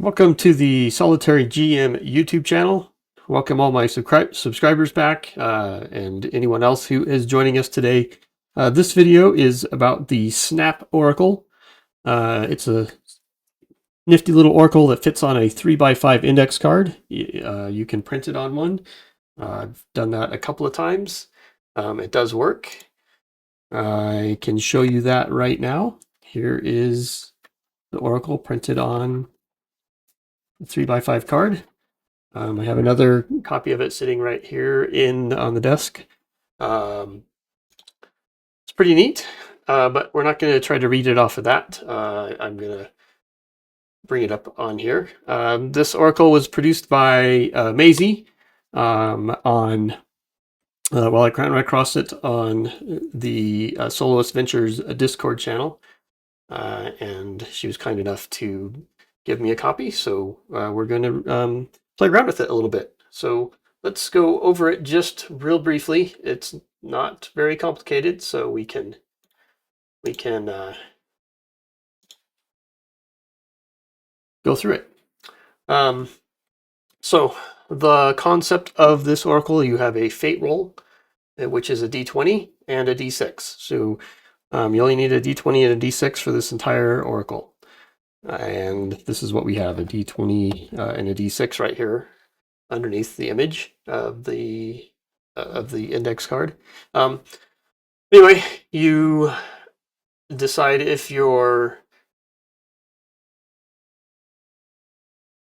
Welcome to the Solitary GM YouTube channel. Welcome all my subscribers back and anyone else who is joining us today. This video is about the Snap Oracle. It's a nifty little Oracle that fits on a 3x5 index card. You can print it on one. I've done that a couple of times. It does work. I can show you that right now. Here is the Oracle printed on 3x5 card. I have another copy of it sitting right here on the desk. It's pretty neat, but we're not going to try to read it off of that. I'm going to bring it up on here. This Oracle was produced by Mazie on, well, I ran across it on the Soloist Ventures Discord channel, and she was kind enough to give me a copy, so we're going to play around with it a little bit. So let's go over it just real briefly. It's not very complicated, so we can go through it. So the concept of this Oracle, you have a fate roll, which is a d20 and a d6. So you only need a d20 and a d6 for this entire Oracle. And this is what we have, a d20 and a d6 right here underneath the image of the index card. Anyway, you decide if you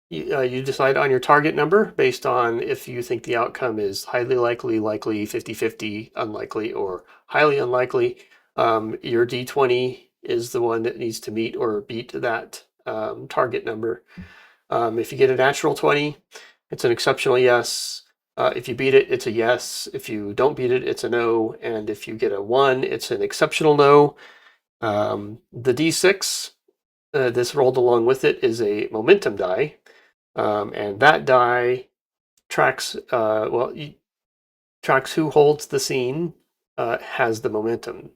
decide on your target number based on if you think the outcome is highly likely, likely, 50-50, unlikely, or highly unlikely. Your d20 is the one that needs to meet or beat that target number. If you get a natural 20, it's an exceptional yes. If you beat it, it's a yes. If you don't beat it, it's a no. And if you get a 1, it's an exceptional no. The d6, this rolled along with it, is a momentum die. And that die tracks, tracks who holds the scene, has the momentum.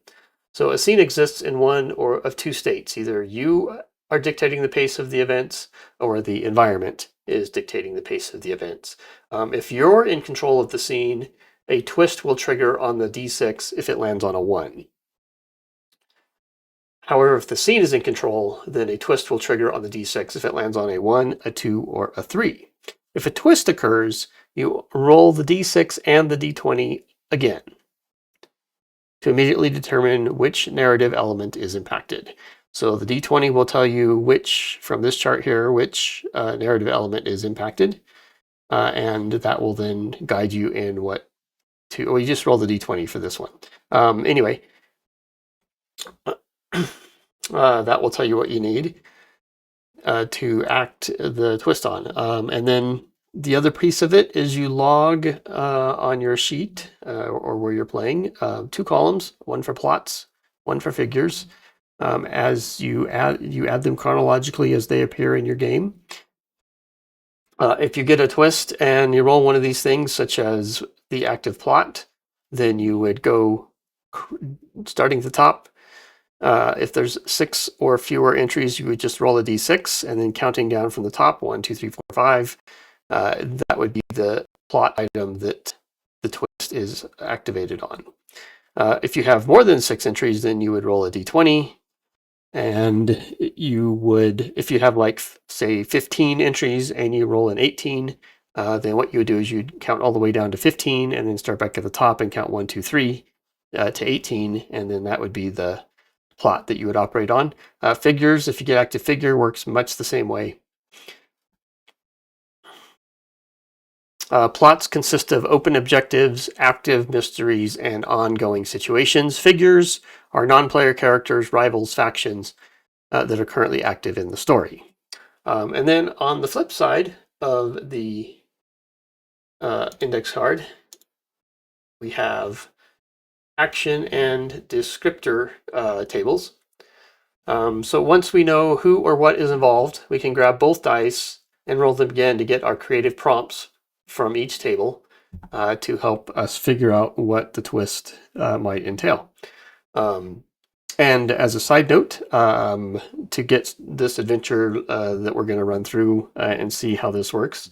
So a scene exists in one or of two states. Either you are dictating the pace of the events, or the environment is dictating the pace of the events. If you're in control of the scene, a twist will trigger on the d6 if it lands on a 1. However, if the scene is in control, then a twist will trigger on the d6 if it lands on a 1, a 2, or a 3. If a twist occurs, you roll the d6 and the d20 again to immediately determine which narrative element is impacted. So the d20 will tell you which, from this chart here, which narrative element is impacted, and that will then guide you in what to, well, you just roll the d20 for this one. Anyway, that will tell you what you need to act the twist on. And then the other piece of it is you log on your sheet or where you're playing 2 columns, one for plots, one for figures. As you add them chronologically as they appear in your game. If you get a twist and you roll one of these things, such as the active plot, then you would go starting at the top. If there's 6 or fewer entries, you would just roll a d6, and then counting down from the top, 1, 2, 3, 4, 5. That would be the plot item that the twist is activated on. If you have more than 6 entries, then you would roll a d20. And you would, if you have like, say, 15 entries and you roll an 18, then what you would do is you'd count all the way down to 15 and then start back at the top and count 1, 2, 3 to 18. And then that would be the plot that you would operate on. Figures, if you get active figure, works much the same way. Plots consist of open objectives, active mysteries, and ongoing situations. Figures are non-player characters, rivals, factions that are currently active in the story. And then on the flip side of the index card, we have action and descriptor tables. So once we know who or what is involved, we can grab both dice and roll them again to get our creative prompts from each table to help us figure out what the twist might entail. And as a side note, to get this adventure that we're going to run through and see how this works,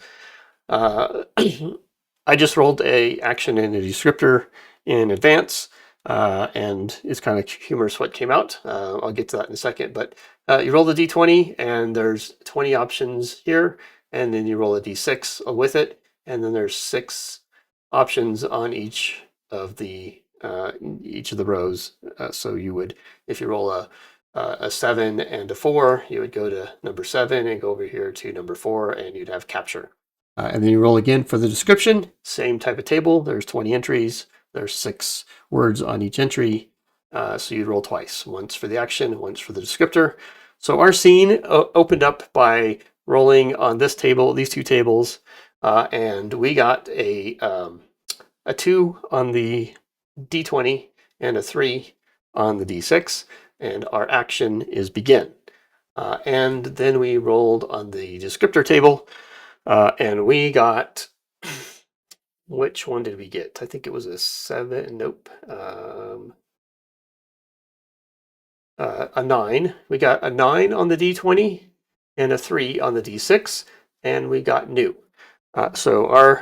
I just rolled a action and a descriptor in advance, and it's kind of humorous what came out. I'll get to that in a second, but you roll the d20, and there's 20 options here, and then you roll a d6 with it, and then there's 6 options on each of the rows. So you would, if you roll a 7 and a 4, you would go to number 7 and go over here to number 4, and you'd have capture. And then you roll again for the description, same type of table. There's 20 entries. There's 6 words on each entry. So you roll twice, once for the action, once for the descriptor. So our scene opened up by rolling on this table, these 2 tables, and we got a 2 on the d20 and a 3 on the d6, and our action is begin. And then we rolled on the descriptor table, and we got, which one did we get? I think it was a 7. Nope. A 9. We got a 9 on the d20 and a 3 on the d6, and we got new. So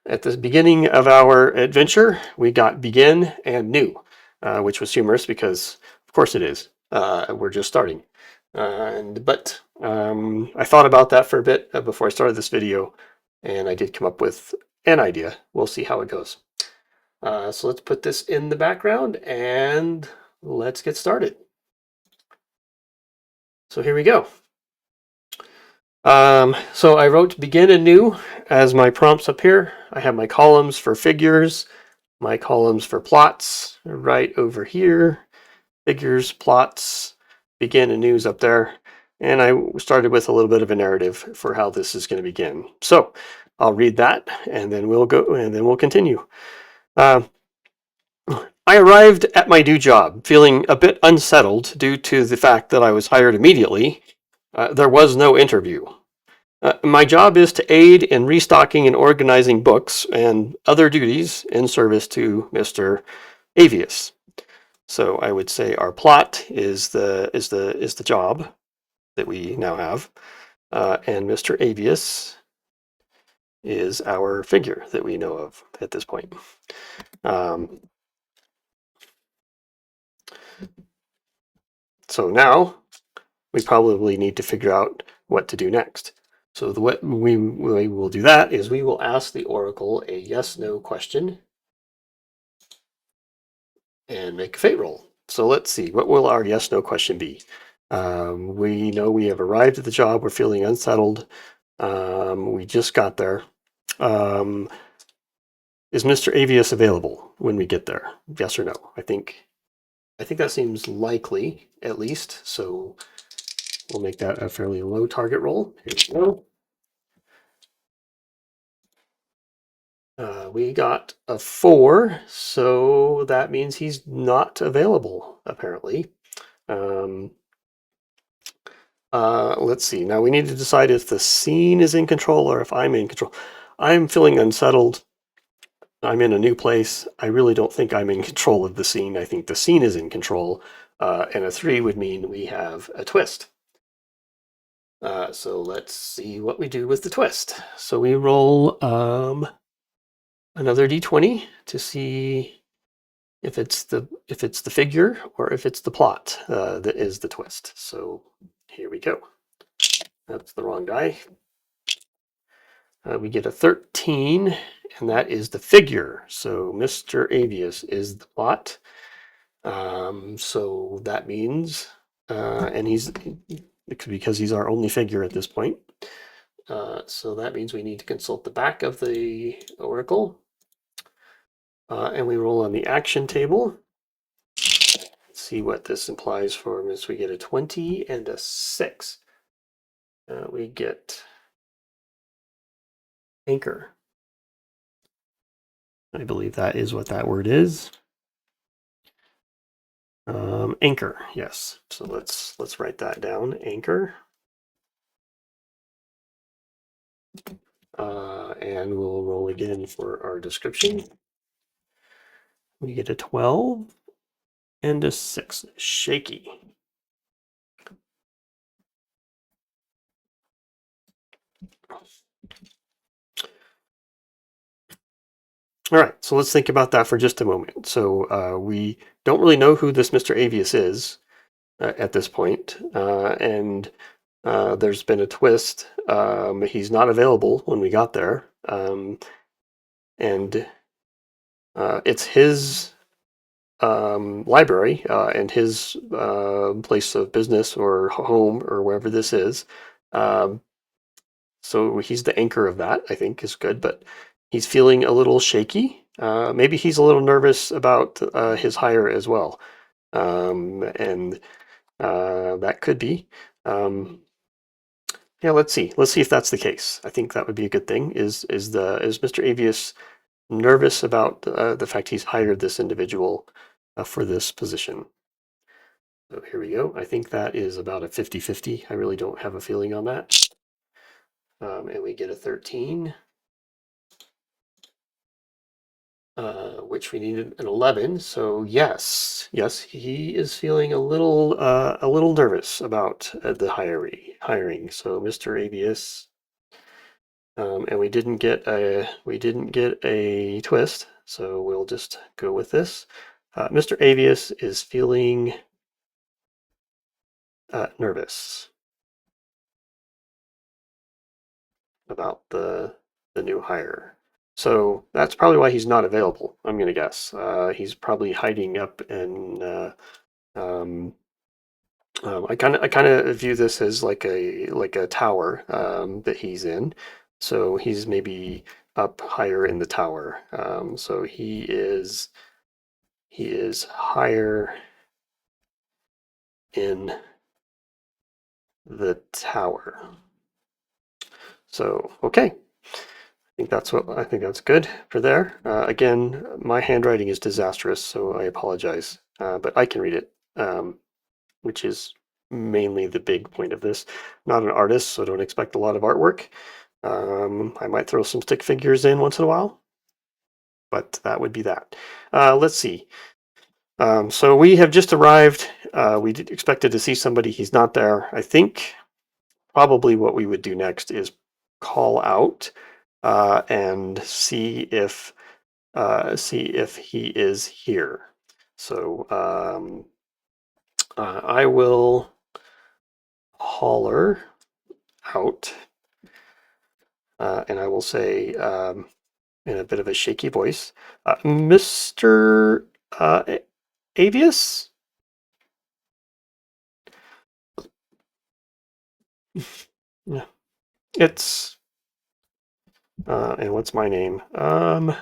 at the beginning of our adventure, we got begin and new, which was humorous because, of course, it is. We're just starting. But I thought about that for a bit before I started this video, and I did come up with an idea. We'll see how it goes. So let's put this in the background and let's get started. So here we go. So I wrote begin anew as my prompts up here. I have my columns for figures, my columns for plots right over here. Figures, plots, begin anew is up there. And I started with a little bit of a narrative for how this is going to begin. So I'll read that and then we'll go and then we'll continue. I arrived at my new job feeling a bit unsettled due to the fact that I was hired immediately. There was no interview. My job is to aid in restocking and organizing books and other duties in service to Mr. Avius. So I would say our plot is the job that we now have, and Mr. Avius is our figure that we know of at this point. So now we probably need to figure out what to do next. So the way we will do that is we will ask the Oracle a yes/no question and make a fate roll. So let's see, what will our yes/no question be? We know we have arrived at the job. We're feeling unsettled. We just got there. Is Mr. Avius available when we get there? Yes or no? I think that seems likely, at least. So we'll make that a fairly low target roll. Here we go. We got a 4, so that means he's not available, apparently. Let's see. Now we need to decide if the scene is in control or if I'm in control. I'm feeling unsettled. I'm in a new place. I really don't think I'm in control of the scene. I think the scene is in control. And a 3 would mean we have a twist. So let's see what we do with the twist. So we roll another d20 to see if it's the figure or if it's the plot that is the twist. So here we go. That's the wrong die. We get a 13, and that is the figure. So Mr. Avius is the plot. So that means, and he's because he's our only figure at this point. So that means we need to consult the back of the Oracle. And we roll on the action table. Let's see what this implies for us. We get a 20 and a 6. We get anchor. I believe that is what that word is. Anchor, yes. So let's write that down. Anchor. And we'll roll again for our description. We get a 12 and a 6. Shaky. All right, so let's think about that for just a moment. So we don't really know who this Mr. Avius is at this point, and there's been a twist. He's not available when we got there, and it's his library and his place of business or home or wherever this is. Um, so he's the anchor of that, I think, is good, but he's feeling a little shaky. Maybe he's a little nervous about his hire as well. And that could be. Yeah, let's see. Let's see if that's the case. I think that would be a good thing. Is Mr. Avius nervous about the fact he's hired this individual for this position? So here we go. I think that is about a 50-50. I really don't have a feeling on that. And we get a 13, which we needed an 11. So yes, he is feeling a little nervous about the hiring. So Mr. Avius, and we didn't get a twist. So we'll just go with this. Mr. Avius is feeling nervous about the new hire. So that's probably why he's not available. I'm going to guess. He's probably hiding up and I kind of view this as like a tower that he's in. So he's maybe up higher in the tower. So he is higher in the tower. So okay. I think that's good for there. Again, my handwriting is disastrous, so I apologize, but I can read it, which is mainly the big point of this. Not an artist, so don't expect a lot of artwork. I might throw some stick figures in once in a while, but that would be that. Let's see. So we have just arrived. We expected to see somebody. He's not there. I think probably what we would do next is call out and see if he is here. So I will holler out, and I will say in a bit of a shaky voice, Mr. Avius? Yeah, it's and what's my name? Um,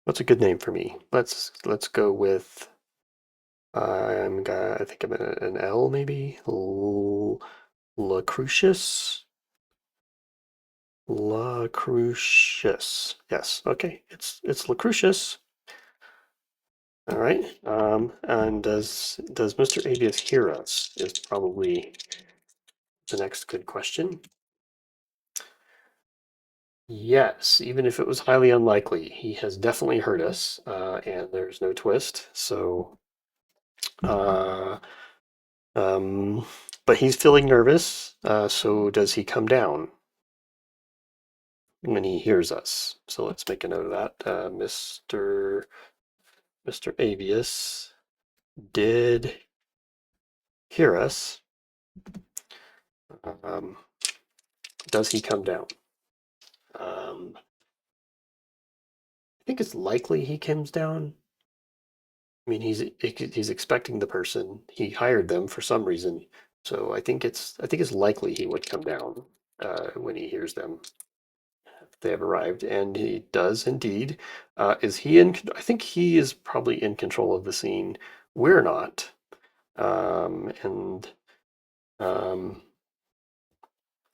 what's a good name for me? Let's go with I think I'm an L maybe. Lacrucius. Lacrucius. Yes. Okay. It's Lacrucius. All right. And does Mr. Avius hear us? Is probably the next good question. Yes, even if it was highly unlikely, he has definitely heard us, and there's no twist. So, uh, um, but he's feeling nervous. So does he come down when he hears us? So let's make a note of that. Mr. Avius did hear us. Um, does he come down? I think it's likely he comes down. I mean, he's expecting the person. He hired them for some reason, so I think it's likely he would come down when he hears them. They have arrived, and he does indeed. Is he in? I think he is probably in control of the scene. We're not, and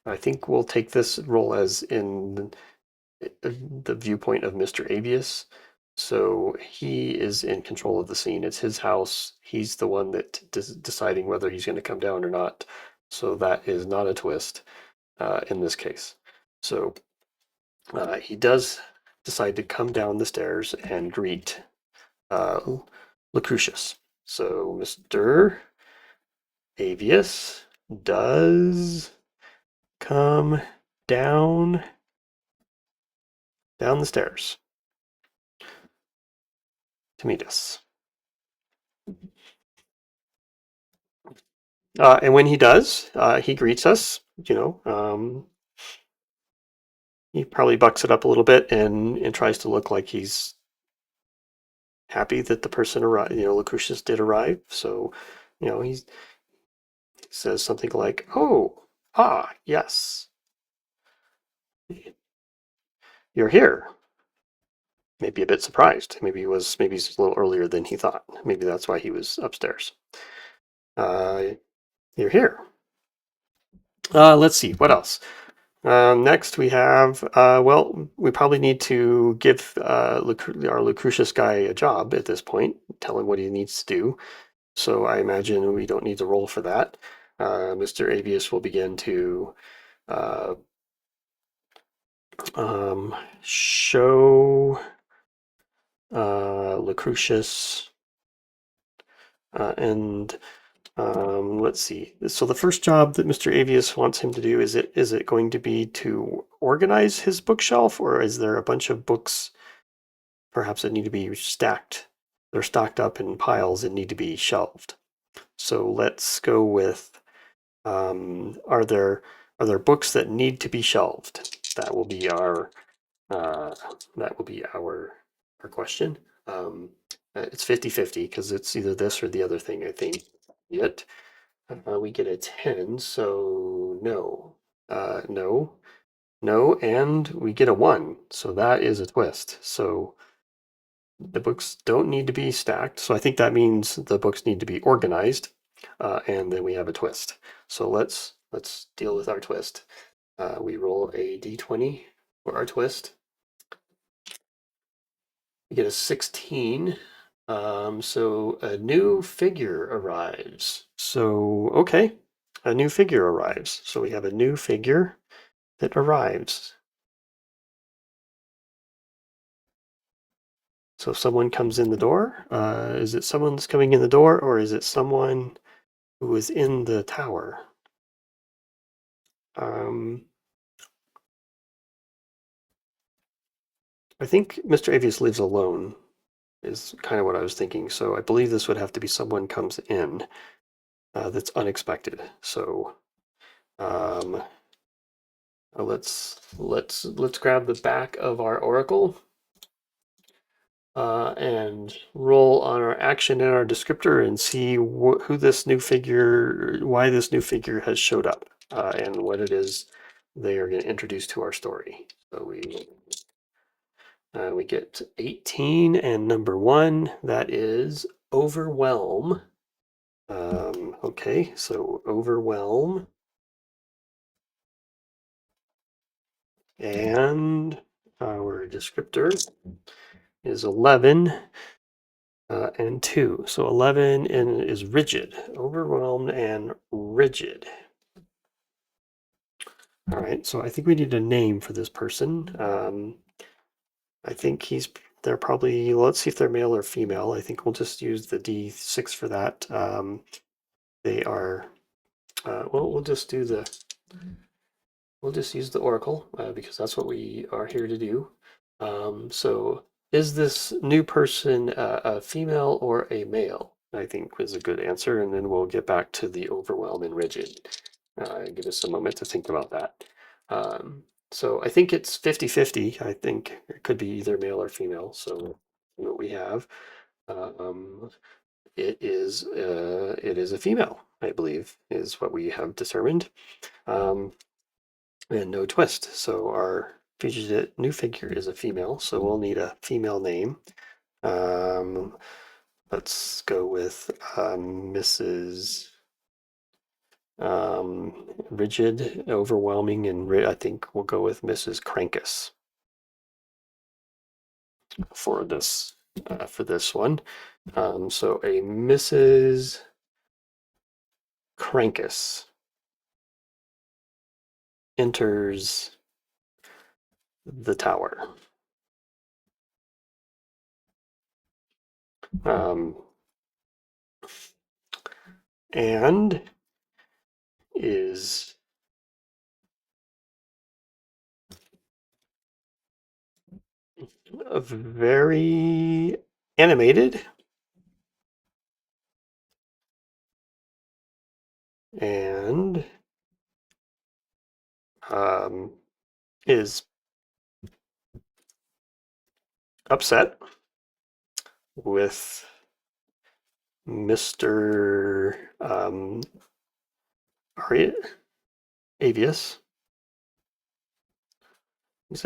I think we'll take this role as in the viewpoint of Mr. Avius. So he is in control of the scene. It's his house. He's the one that deciding whether he's going to come down or not. So that is not a twist in this case. So he does decide to come down the stairs and greet Lucretius. So Mr. Avius does come down the stairs to meet us. And when he does, he greets us. He probably bucks it up a little bit and tries to look like he's happy that the person arrived. Lucretius did arrive. So, he says something like, "Oh, yes, you're here." Maybe a bit surprised. Maybe he's a little earlier than he thought. Maybe that's why he was upstairs. You're here. Let's see, what else? Next we have, we probably need to give our Lucretius guy a job at this point, tell him what he needs to do. So I imagine we don't need to roll for that. Mr. Avius will begin to show Lucretius and let's see. So the first job that Mr. Avius wants him to do, is it going to be to organize his bookshelf, or is there a bunch of books perhaps that need to be stacked? They're stocked up in piles and need to be shelved. So let's go with, are there books that need to be shelved? That will be our question. It's 50-50 because it's either this or the other thing, I think. Yet we get a 10, so no. No, and we get a 1, so that is a twist. So the books don't need to be stacked, so I think that means the books need to be organized, and then we have a twist. So let's deal with our twist. We roll a d20 for our twist. We get a 16. So a new figure arrives. So, okay, a new figure arrives. So we have a new figure that arrives. So if someone comes in the door, is it someone that's coming in the door, or is it someone who is in the tower? I think Mr. Avius lives alone, is kind of what I was thinking. So I believe this would have to be someone comes in that's unexpected. So let's grab the back of our oracle and roll on our action and our descriptor and see who this new figure, why this new figure has showed up, and what it is they are going to introduce to our story. So we get 18 and number 1, that is overwhelm. Okay, so overwhelm. And our descriptor is 11 and 2. So 11 is rigid, overwhelmed and rigid. All right, so I think we need a name for this person. I think they're probably, let's see if they're male or female. I think we'll just use the D6 for that. They are, we'll just use the oracle because that's what we are here to do. So is this new person a female or a male? I think was a good answer, and then we'll get back to the overwhelm and rigid. Give us a moment to think about that. So I think it's 50-50. I think it could be either male or female. So what we have, it is a female, I believe, is what we have determined. And no twist. So our new figure is a female, so we'll need a female name. Let's go with Mrs. Rigid, overwhelming, and I think we'll go with Mrs. Crankus for this one. So a Mrs. Crankus enters the tower. um, and is very animated and is upset with Mr. Avius.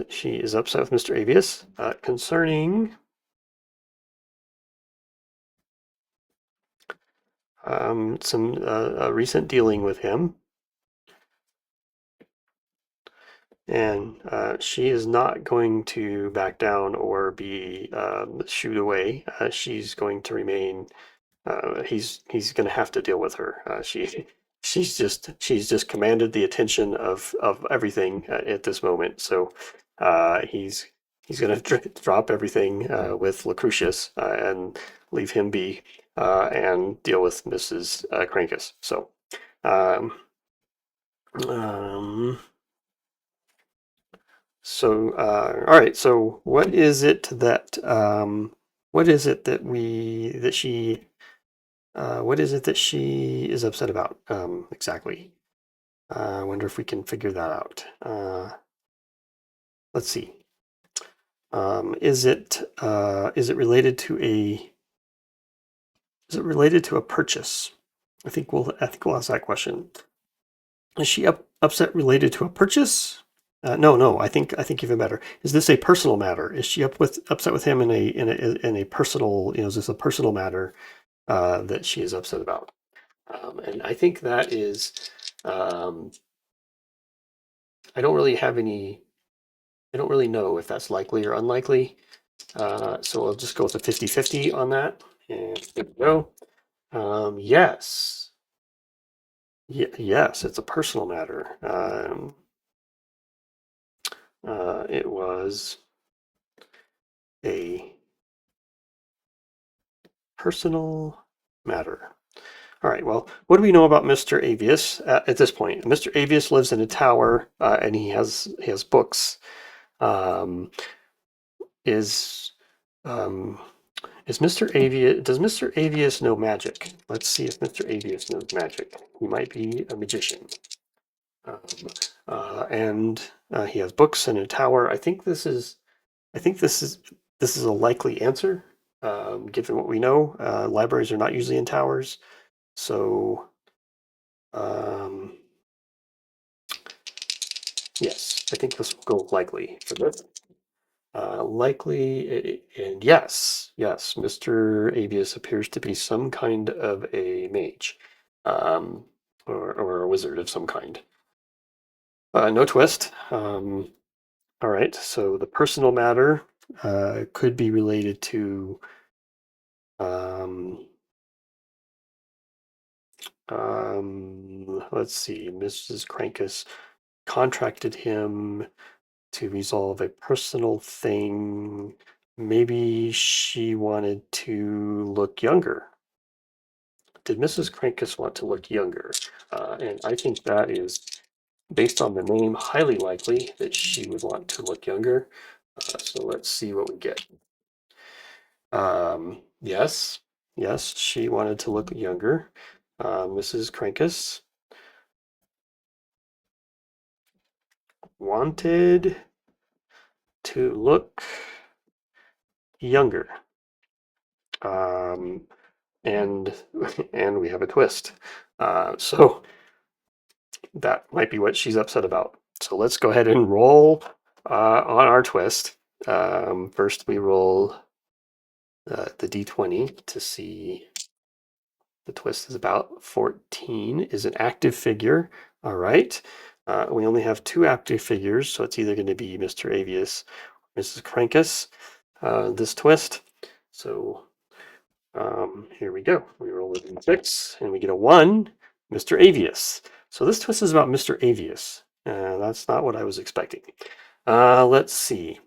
She is upset with Mr. Avius concerning some recent dealing with him. And she is not going to back down or be shooed away. She's going to remain. He's going to have to deal with her. She's just commanded the attention of everything at this moment. So he's going to drop everything with Lucretius and leave him be and deal with Mrs. Crankus. So. Um, um, all right. So, what is it that what is it that she is upset about exactly? I wonder if we can figure that out. Let's see. Is it related to a purchase? I think we'll ask that question. Is she upset related to a purchase? No. I think even better. Is this a personal matter? Is she upset with him in a personal? Is this a personal matter that she is upset about? And I think that is. Um, I don't really have any. I don't really know if that's likely or unlikely. So I'll just go with a 50-50 on that. And there we go. Yes. Yes, it's a personal matter. It was a personal matter. All right, well, what do we know about Mr. Avius at this point? Mr. Avius lives in a tower and he has books. Um, is um, is Mr. Avius does Mr. Avius know magic? Let's see if Mr. Avius knows magic. He might be a magician. Um, and he has books and a tower. I think this is a likely answer, given what we know. Libraries are not usually in towers, so um, yes, I think this will go likely for this. And yes, Mr. Avius appears to be some kind of a mage, um, or a wizard of some kind. No twist. All right, so the personal matter could be related to um, let's see, Mrs. Crankus contracted him to resolve a personal thing. Maybe she wanted to look younger. Did Mrs. Crankus want to look younger? And I think that is, based on the name, highly likely that she would want to look younger. So let's see what we get. Yes, yes, she wanted to look younger. Mrs. Crankus wanted to look younger. Um, and and we have a twist. So that might be what she's upset about. So let's go ahead and roll on our twist. First, we roll the d20 to see the twist is about. 14 is an active figure. All right. We only have two active figures, so it's either going to be Mr. Avius or Mrs. Crankus, this twist. So here we go. We roll a d6 and we get a 1, Mr. Avius. So this twist is about Mr. Avius. That's not what I was expecting. Let's see.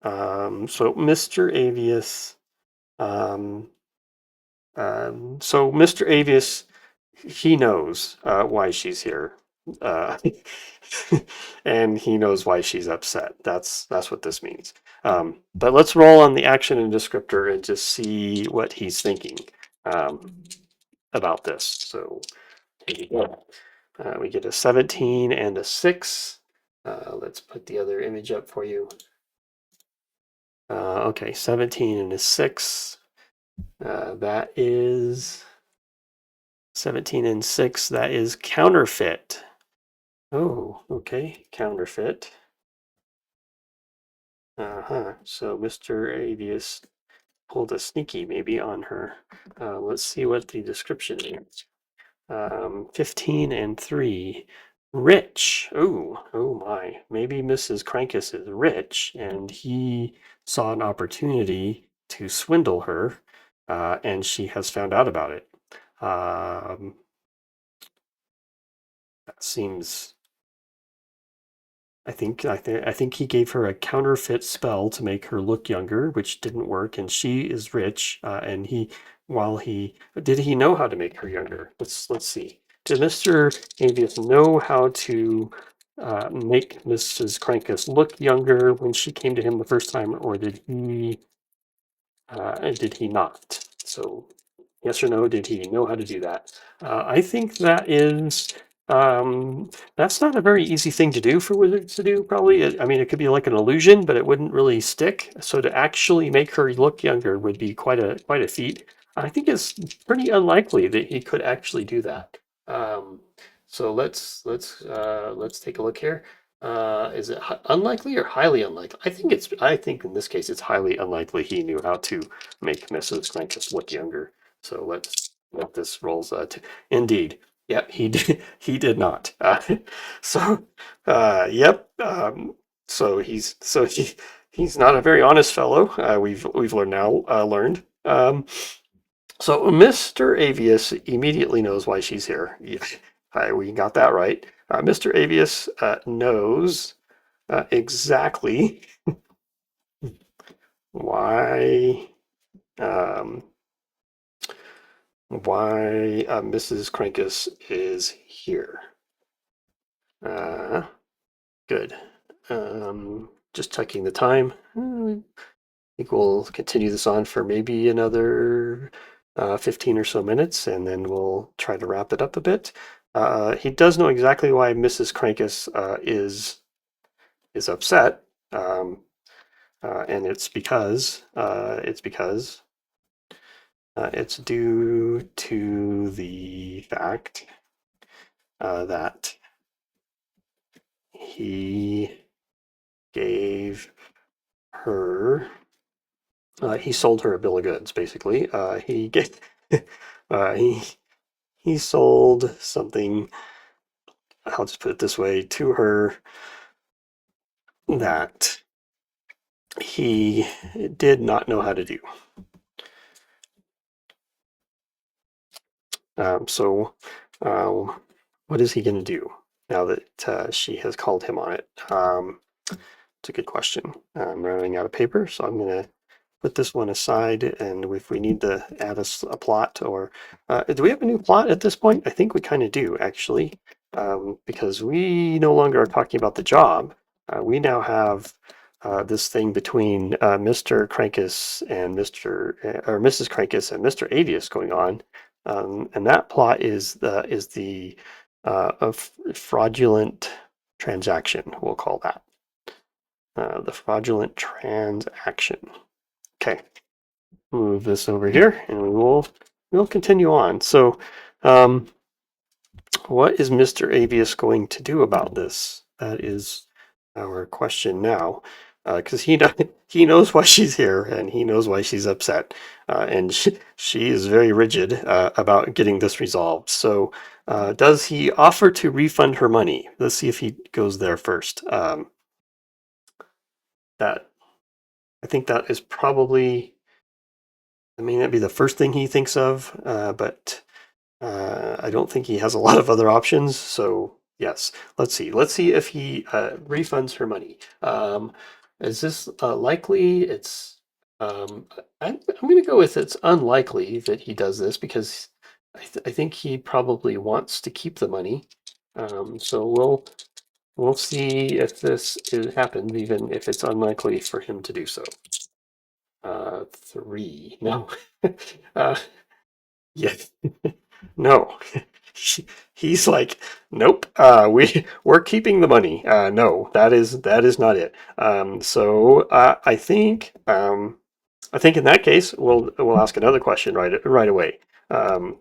So Mr. Avius So Mr. Avius, he knows why she's here, uh, and he knows why she's upset. That's what this means. But let's roll on the action and descriptor and just see what he's thinking um, about this. So here you go. We get a 17 and a 6. Let's put the other image up for you. Okay, 17 and a 6. That is 17 and 6. That is counterfeit. Oh, okay, counterfeit. Uh-huh. So Mr. Avius pulled a sneaky maybe on her. Let's see what the description is. 15 and 3. Rich. Oh my. Maybe Mrs. Crankus is rich and he saw an opportunity to swindle her, and she has found out about it. That seems. I think he gave her a counterfeit spell to make her look younger, which didn't work, and she is rich. And while he did, he know how to make her younger. Let's see. Did Mr. Avius know how to make Mrs. Crankus look younger when she came to him the first time, or did he not? So yes or no, did he know how to do that? I think that's not a very easy thing to do for wizards to do, probably. I mean, it could be like an illusion, but it wouldn't really stick. So to actually make her look younger would be quite a feat. I think it's pretty unlikely that he could actually do that. Um, so let's take a look here. Is it unlikely or highly unlikely? I think in this case it's highly unlikely he knew how to make Mrs. Crankus look younger. So let's let this rolls indeed. Yep, he did. He did not. So, yep. He's not a very honest fellow. We've learned. So Mr. Avius immediately knows why she's here. Yeah, we got that right. Mr. Avius knows exactly why um, Mrs. Crankus is here. Good. Just checking the time. I think we'll continue this on for maybe another 15 or so minutes, and then we'll try to wrap it up a bit. He does know exactly why Mrs. Crankus is upset, and it's due to the fact that he gave her. He sold her a bill of goods, basically. Uh, he he sold something. I'll just put it this way to her that he did not know how to do. So, what is he going to do now that she has called him on it? It's a good question. I'm running out of paper, so I'm going to put this one aside, and if we need to add a plot, or do we have a new plot at this point? I think we kind of do, actually, because we no longer are talking about the job. We now have this thing between Mr. Crankus and Mrs. Crankus and Mr. Avius going on, and that plot is the fraudulent transaction. We'll call that the fraudulent transaction. Okay, move this over here, and we'll continue on. So, what is Mr. Avius going to do about this? That is our question now, because he knows why she's here, and he knows why she's upset, and she is very rigid about getting this resolved. So, does he offer to refund her money? Let's see if he goes there first. That I think that is probably. I mean, that'd be the first thing he thinks of, but I don't think he has a lot of other options. So yes, let's see. Let's see if he refunds her money. Is this likely? Um, I'm going to go with it's unlikely that he does this because I think he probably wants to keep the money. So we'll see if this happens, even if it's unlikely for him to do so. 3. No. uh, yeah. No. He's like, nope. We're keeping the money. No, that is not it. I think in that case we'll ask another question right away. Um,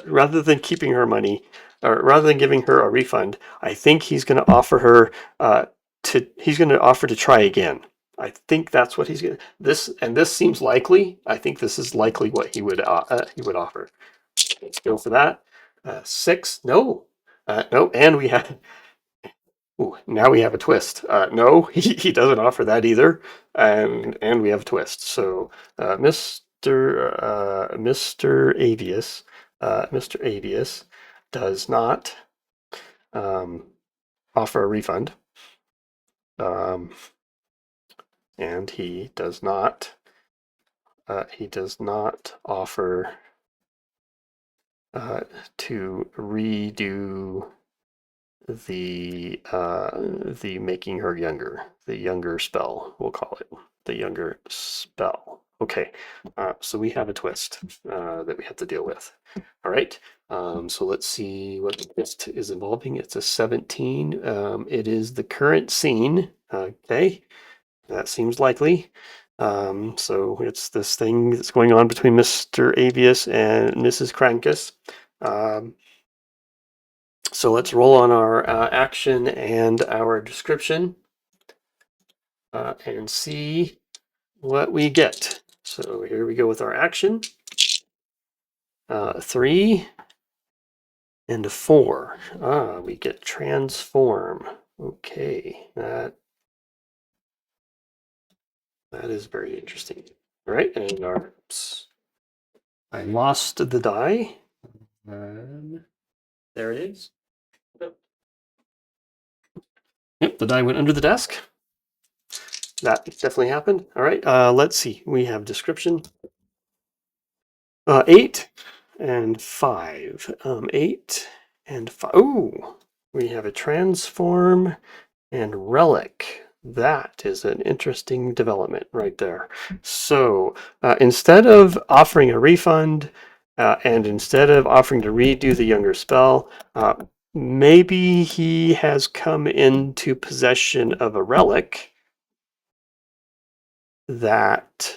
Rather than keeping her money, or rather than giving her a refund, I think he's going to offer her he's going to offer to try again. I think that's what he's going to this seems likely. I think this is likely what he would offer. Let's go for that. 6, no, no, and we have. Ooh, now we have a twist. No, he doesn't offer that either, and we have a twist. So, Mr. Avius does not um, offer a refund, um, and he does not offer to redo the making her younger, the younger spell, we'll call it the younger spell. Okay, so we have a twist that we have to deal with. All right, so let's see what the twist is involving. It's a 17. It is the current scene. Okay, that seems likely. So it's this thing that's going on between Mr. Avius and Mrs. Krankus. So let's roll on our action and our description and see what we get. So here we go with our action. 3 and a 4. We get transform. Okay, that is very interesting. All right, and our I lost the die. There it is. Yep, the die went under the desk. That definitely happened. All right, let's see. We have description. 8 and 5. 8 and 5. Oh, we have a transform and relic. That is an interesting development right there. So instead of offering a refund and instead of offering to redo the younger spell, maybe he has come into possession of a relic that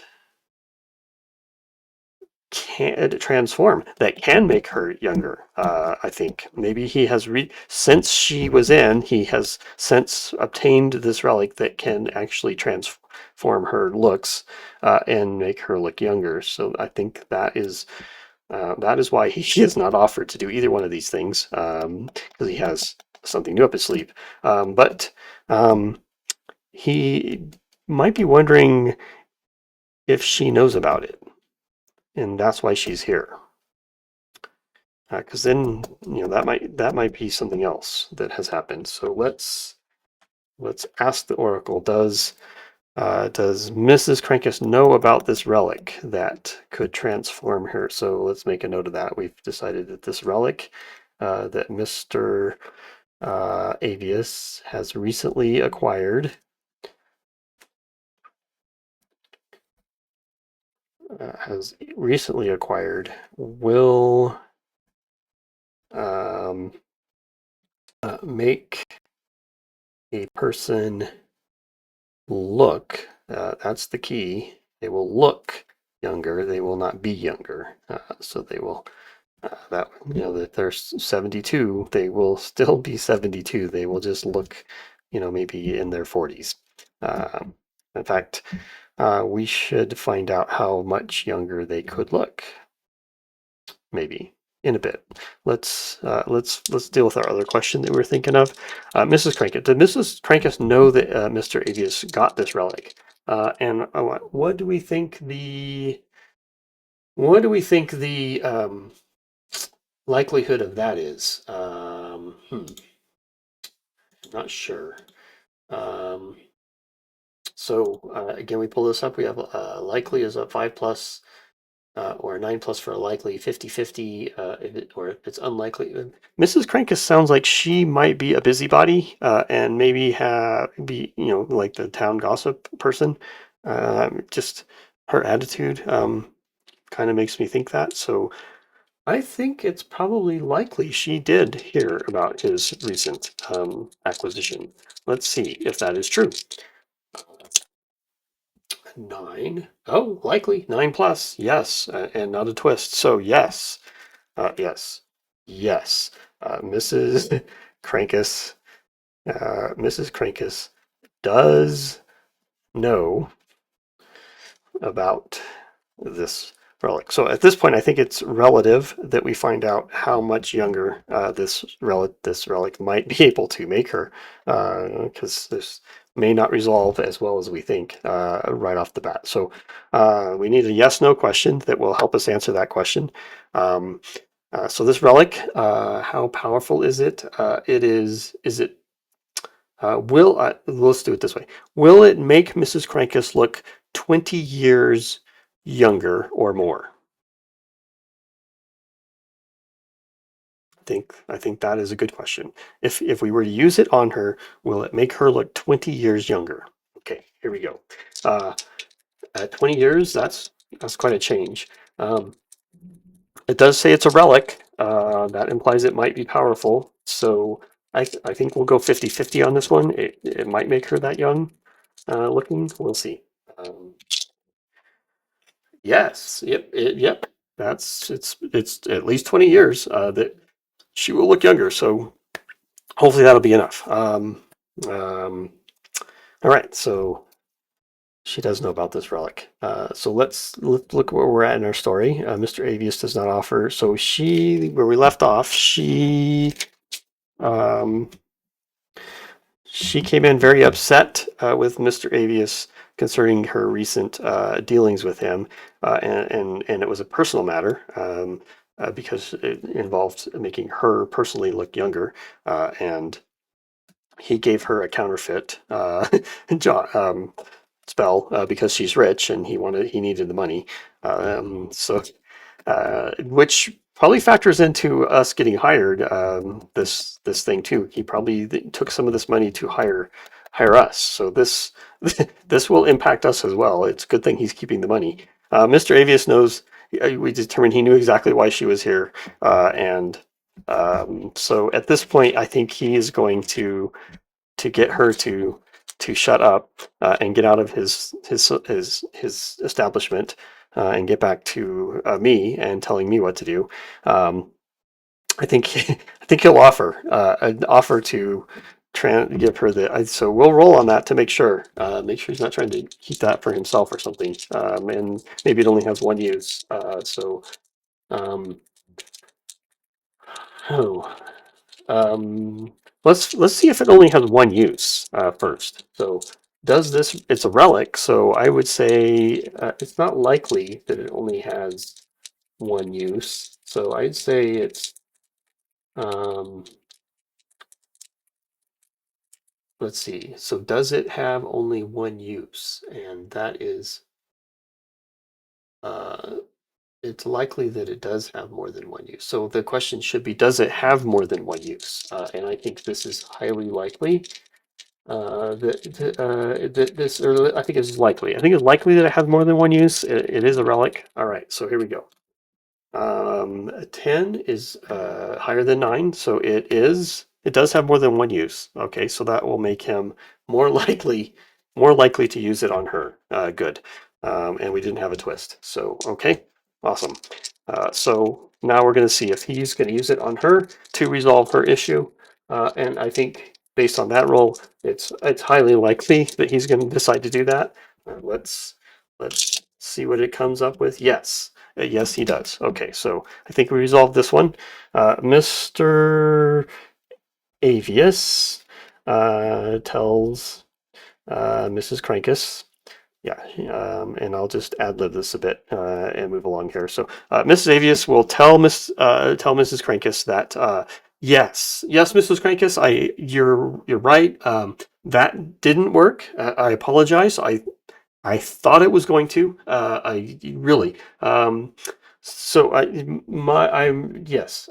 can transform, that can make her younger. I think maybe he has since she was in, he has since obtained this relic that can actually transform her looks and make her look younger. So I think that is why he has not offered to do either one of these things, because he has something new up his sleeve. But he might be wondering if she knows about it, and that's why she's here. Because then that might be something else that has happened. So let's ask the Oracle. Does Mrs. Krankus know about this relic that could transform her? So let's make a note of that. We've decided that this relic that Mr. Avius has recently acquired will make a person look, that's the key. They will look younger. They will not be younger. So they will, that that they're 72, they will still be 72. They will just look, maybe in their 40s. In fact, we should find out how much younger they could look. Maybe in a bit. Let's deal with our other question that we were thinking of. Mrs. Crankus. Did Mrs. Crankus know that Mr. Avius got this relic? And what do we think the likelihood of that is? Not sure. So again, we pull this up. We have likely is a 5 plus or a 9 plus for a likely 50-50, or if it's unlikely. Mrs. Crankus sounds like she might be a busybody and maybe be, you know, like the town gossip person. Just her attitude kind of makes me think that. So I think it's probably likely she did hear about his recent acquisition. Let's see if that is true. 9. Oh, likely. 9 plus. Yes. And not a twist. So, yes. Yes. Yes. Mrs. Crankus. Mrs. Crankus does know about this relic. So at this point, I think it's relative that we find out how much younger this relic might be able to make her, because this may not resolve as well as we think right off the bat. So we need a yes/no question that will help us answer that question. So this relic, how powerful is it? Is it let's do it this way. Will it make Mrs. Crankus look 20 years younger or more? I think that is a good question. If we were to use it on her, will it make her look 20 years younger? Okay, here we go. At 20 years, that's quite a change. It does say it's a relic. That implies it might be powerful. So I think we'll go 50-50 on this one. It might make her that young looking. We'll see. Um, yes. Yep. Yep. It's at least 20 years that she will look younger. So hopefully that'll be enough. Um, all right. So she does know about this relic. So let's look where we're at in our story. Mr. Avius does not offer. So where we left off, um, she came in very upset with Mr. Avius concerning her recent dealings with him, and it was a personal matter because it involved making her personally look younger, and he gave her a counterfeit spell because she's rich and he needed the money. Which probably factors into us getting hired. This thing too. He probably took some of this money to hire us. So this this will impact us as well. It's a good thing he's keeping the money. Mr. Avius knows. We determined he knew exactly why she was here, and so at this point, I think he is going to get her to shut up and get out of his establishment and get back to me and telling me what to do. I think I think he'll offer an offer to give her so we'll roll on that to make sure he's not trying to keep that for himself or something, and maybe it only has one use. Um, oh, Um, let's see if it only has one use first. So does this? It's a relic, so I would say it's not likely that it only has one use. So I'd say it's um, let's see. So does it have only one use? And that is uh, it's likely that it does have more than one use. So the question should be, does it have more than one use? And I think this is highly likely. I think it's likely. I think it's likely that it has more than one use. It is a relic. All right, so here we go. 10 is higher than 9, so it does have more than one use. Okay, so that will make him more likely to use it on her. Good. And we didn't have a twist. So, okay, awesome. So now we're going to see if he's going to use it on her to resolve her issue. And I think based on that roll, it's highly likely that he's going to decide to do that. Let's see what it comes up with. Yes. Yes, he does. Okay, so I think we resolved this one. Mr. Avius tells Mrs. Crankus. Yeah, and I'll just ad-lib this a bit and move along here. So Mrs. Avius will tell Mrs. Crankus that Yes, yes, Mrs. Crankus, you're right. That didn't work. I apologize. I thought it was going to. I really. So I'm yes.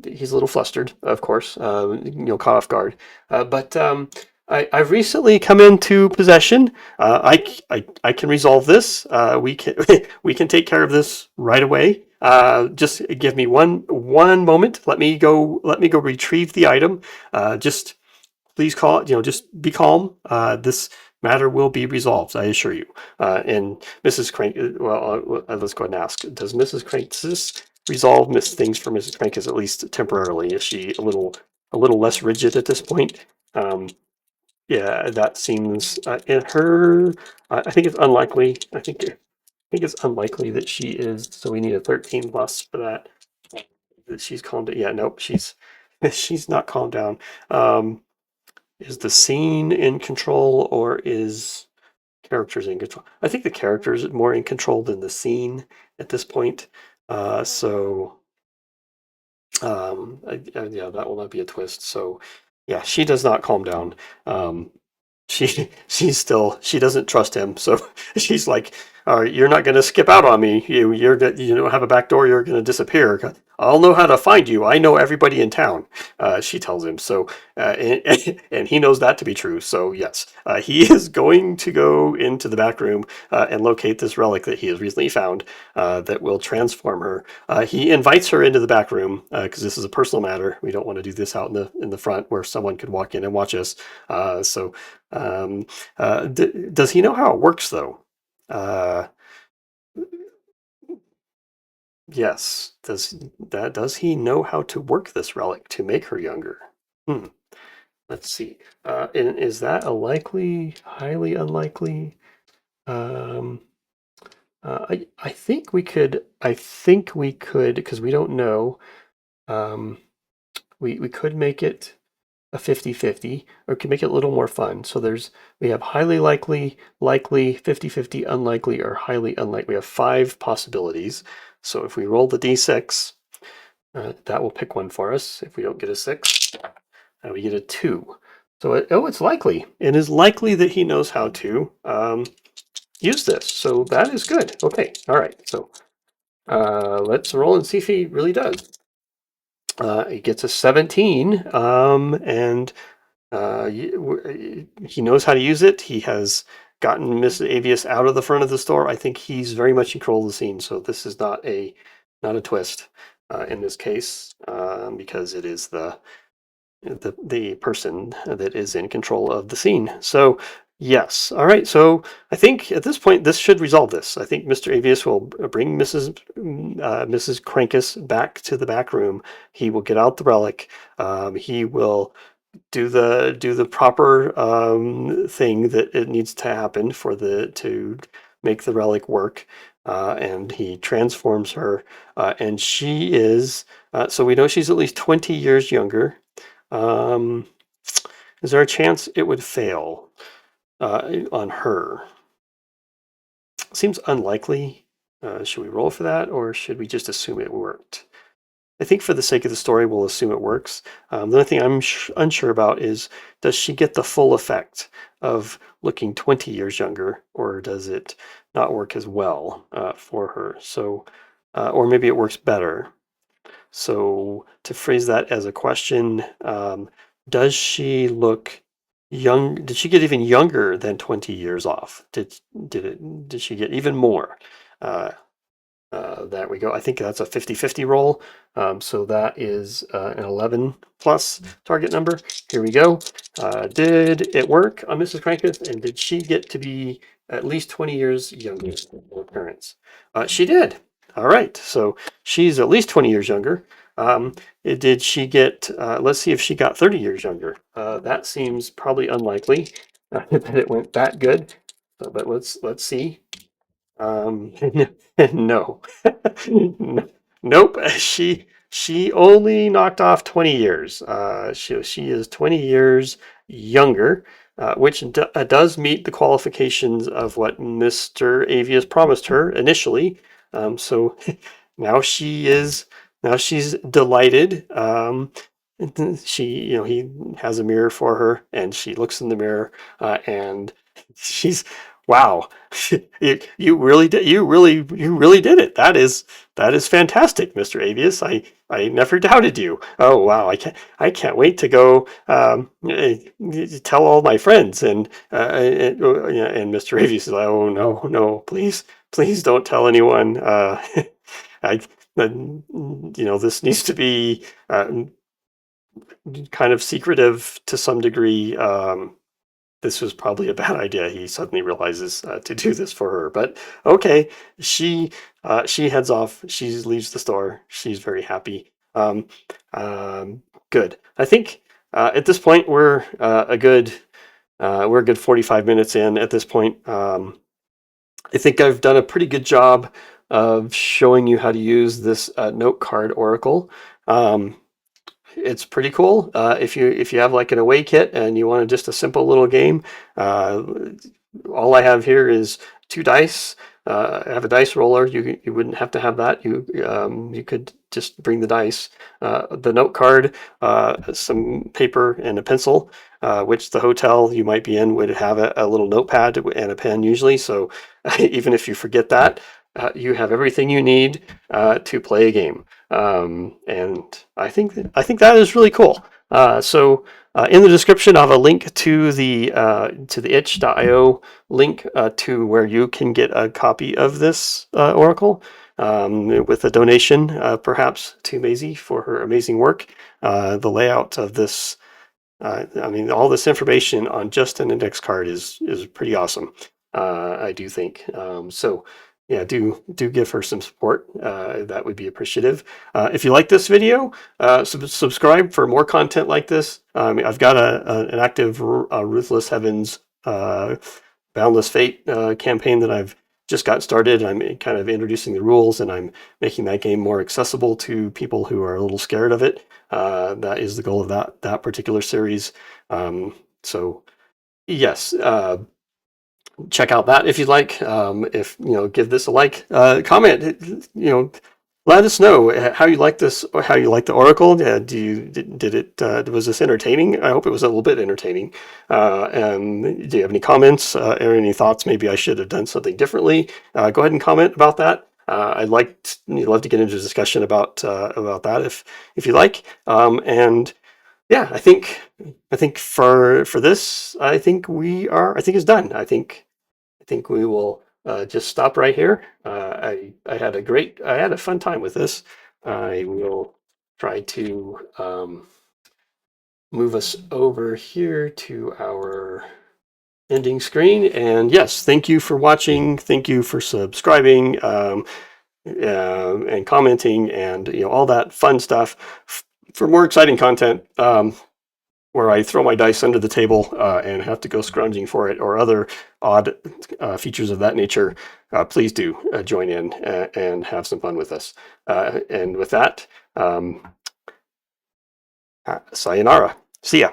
He's a little flustered, of course. Caught off guard. But I've recently come into possession. I can resolve this. We can we can take care of this right away. Just give me one moment. Let me go. Let me go retrieve the item. Just please call it, just be calm. This matter will be resolved, I assure you. And Mrs. Crank, let's go ahead and ask, does Mrs. Crank's resolve miss things for Mrs. Crank is at least temporarily? Is she a little less rigid at this point? Yeah, that seems, in her, I think it's unlikely. I think it's unlikely that she is, so we need a 13 plus for that. That she's calmed it. Yeah, nope, she's not calmed down. Is the scene in control or is characters in control? I think the characters are more in control than the scene at this point. So yeah, that will not be a twist. So yeah, she does not calm down. Um, she doesn't trust him, so she's like, you're not going to skip out on me. You don't have a back door. You're going to disappear. I'll know how to find you. I know everybody in town. She tells him so, and he knows that to be true. So yes, he is going to go into the back room and locate this relic that he has recently found that will transform her. He invites her into the back room because this is a personal matter. We don't want to do this out in the front where someone could walk in and watch us. So does he know how it works, though? Uh, yes. Does he know how to work this relic to make her younger? Hmm. Let's see. And is that a likely, highly unlikely? Um, I think we could. I think we could because we don't know. Um, we could make it a 50-50, or can make it a little more fun. So we have highly likely, likely, 50-50, unlikely, or highly unlikely. We have 5 possibilities. So if we roll the d6, that will pick one for us. If we don't get a 6, we get a 2. So it's likely. It is likely that he knows how to use this. So that is good. Okay. All right. So let's roll and see if he really does. He gets a 17, and he knows how to use it. He has gotten Miss Avius out of the front of the store. I think he's very much in control of the scene. So this is not a twist in this case because it is the person that is in control of the scene. So yes, all right. So I think at this point this should resolve this. I think Mr. Avius will bring Mrs. Crankus back to the back room. He will get out the relic. He will do the proper thing that it needs to happen to make the relic work, and he transforms her, and she is so we know she's at least 20 years younger. Um, is there a chance it would fail on her? Seems unlikely. Should we roll for that, or should we just assume it worked? I think for the sake of the story, we'll assume it works. The only thing I'm unsure about is, does she get the full effect of looking 20 years younger, or does it not work as well for her? So, or maybe it works better. So to phrase that as a question, does she look young? Did she get even younger than 20 years off? Did she get even more? Uh, there we go. I think that's a 50-50 roll. So that is an 11 plus target number. Here we go. Did it work on Mrs. Crankus? And did she get to be at least 20 years younger than her parents? She did. All right. So she's at least 20 years younger. Did she get, let's see if she got 30 years younger. That seems probably unlikely that it went that good. But let's see. No. Nope. She only knocked off 20 years. She is 20 years younger, which does meet the qualifications of what Mr. Avius promised her initially. So now she's delighted. he has a mirror for her, and she looks in the mirror, and she's, wow, you really did it. That is fantastic, Mr. Avius. I never doubted you. Oh wow, I can't wait to go tell all my friends. And Mr. Avius is like, oh no, no, please don't tell anyone. I, this needs to be kind of secretive to some degree. This was probably a bad idea. He suddenly realizes to do this for her, but okay. She heads off. She leaves the store. She's very happy. Good. I think at this point we're a good 45 minutes in at this point. I think I've done a pretty good job of showing you how to use this note card oracle. Um, it's pretty cool. If you have like an away kit and you want just a simple little game, uh, all I have here is 2 dice. I have a dice roller. You wouldn't have to have that. You could just bring the dice, the note card, some paper and a pencil. Which the hotel you might be in would have a little notepad and a pen usually. So even if you forget that, you have everything you need to play a game. And I think that is really cool. So in the description, I have a link to the itch.io link to where you can get a copy of this oracle, with a donation, perhaps to Mazie for her amazing work. The layout of this, I mean, all this information on just an index card is pretty awesome. I do think. So yeah, do give her some support. That would be appreciative. If you like this video, subscribe for more content like this. I've got an active Ruthless Heavens Boundless Fate campaign that I've just got started. I'm kind of introducing the rules, and I'm making that game more accessible to people who are a little scared of it. That is the goal of that particular series. So yes, check out that if you'd like. If give this a like, comment. Let us know how you like this, or how you like the Oracle. Did it was this entertaining? I hope it was a little bit entertaining. And do you have any comments or any thoughts? Maybe I should have done something differently. Go ahead and comment about that. I'd love to get into a discussion about that if you like. And yeah, I think for this, I think it's done. I think we will just stop right here. I had a fun time with this. I will try to move us over here to our ending screen. And yes, thank you for watching. Thank you for subscribing, and commenting, and all that fun stuff. For more exciting content, where I throw my dice under the table and have to go scrounging for it, or other odd features of that nature, please do join in and have some fun with us. And with that, sayonara. See ya.